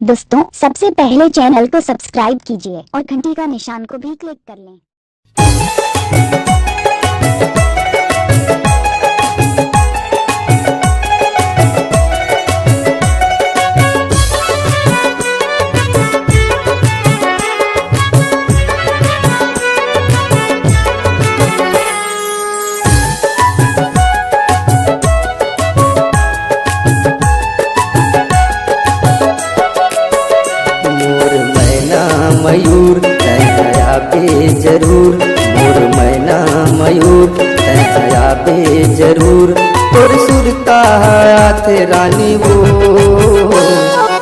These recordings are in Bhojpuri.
दोस्तों सबसे पहले चैनल को सब्सक्राइब कीजिए और घंटी का निशान को भी क्लिक कर लें। मयूर तैया पे जरूर, मोर मैना मयूर तैया पे जरूर। तुर सुरता हाथ रानी वो,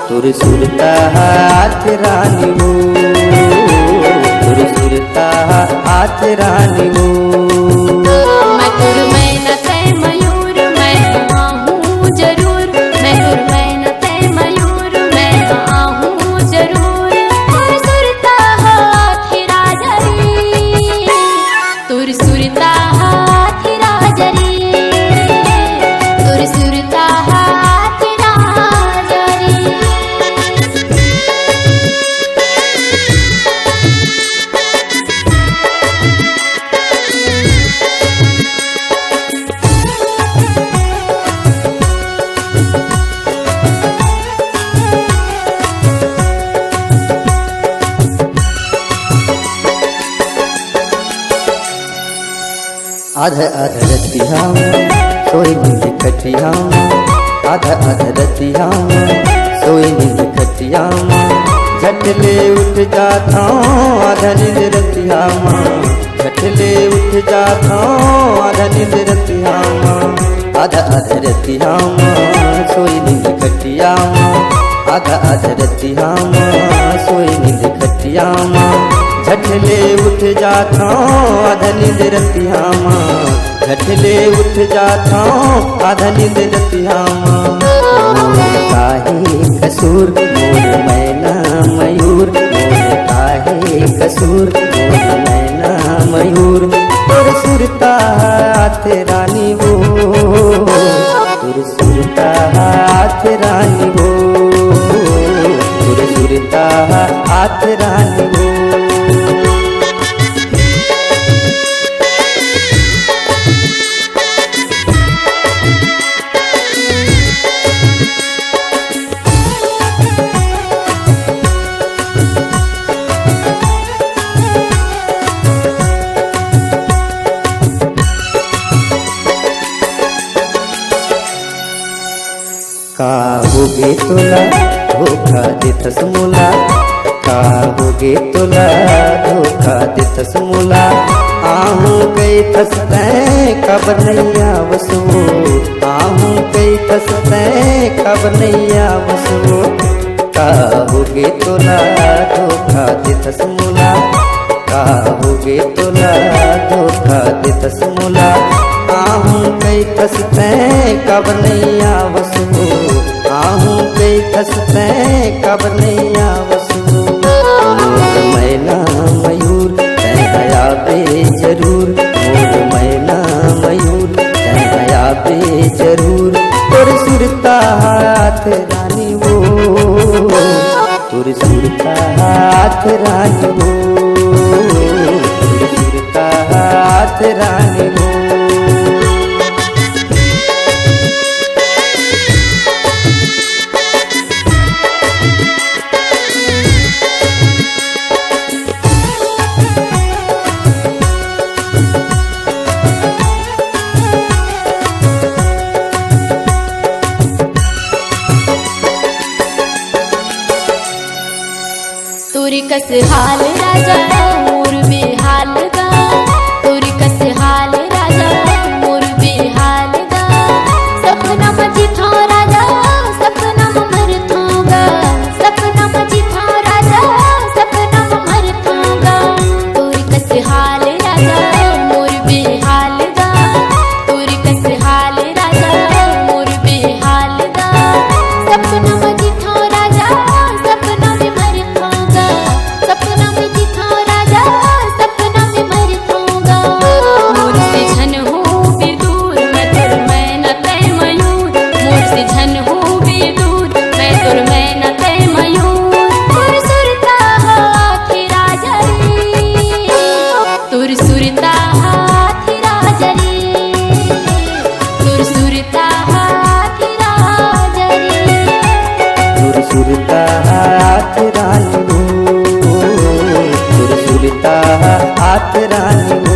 तुर सुरता हाथ रानी वो, तुर सुरता हाथ रानी वो। मैं तुर मैना तै मयूर मैं आहूँ जरूर, मैं तुर मैना तै मयूर मैं आहूँ जरूर। तुर सुरता हाथ राजरी, तुर सुरता हाथ राजरी। आधा आधा रतिया सोई नींद खटिया, आधा आधा रतिया सोई नींद खटिया। झटले उठ जाता आधा नींद रतिया, झटले उठ जाता आधा नींद रतिया। आधा आधा रतिया सोई नींद खटिया, आधा आधा रतिया सोई नींद खटिया। झटले उठ जाता आधा नींद रतिया, झटले उठ जाता आधा नींद रतिया। मोर काहे कसूर मोर मैना मयूर, मोर काहे कसूर मोर मैना मयूर। तुर सुरता हाथ रानी वो, तुर सुरता हाथ रानी वो, तुर सुरता हाथ रानी वो। काहोगे तोला धोखा देतस मोला, काहोगे तोला धोखा देतस मोला। आहूँ गई थस तैं कब नैया वसो, आहूँ गई थस तैं कब नैया वसो। काहोगे तोला धोखा देतस मोला, काहोगे तोला धोखा देतस मोला। आहूँ गई थस तैं कब नैया वसो, आहूँ गई थस तैं कब नैया वसो। मोर मैना मयूर तैया पे जरूर, मोर मैना मयूर तैया पे जरूर। तुर सुरता हाथ रानी वो, तुर सुरता हाथ रानी वो, तुर सुरता हाथ रानी वो। तुरी कस हाल राजा मोर बेहाल गा, तुरी कस हाल राजा मोर बेहाल गा। सपना मजी था राजा सपना मर थागा, सपना मजी था राजा सपना मर थागा। तुरी कस हाल राजा मोर बेहाल गा, तुरी कस हाल राजा मोर बेहाल गा। सपना मजी था राजा सपना में मर थागा, सपना में जिथा राजा सुरसुरता हाथ रानी हो सुरसुरता हाथ रानी हो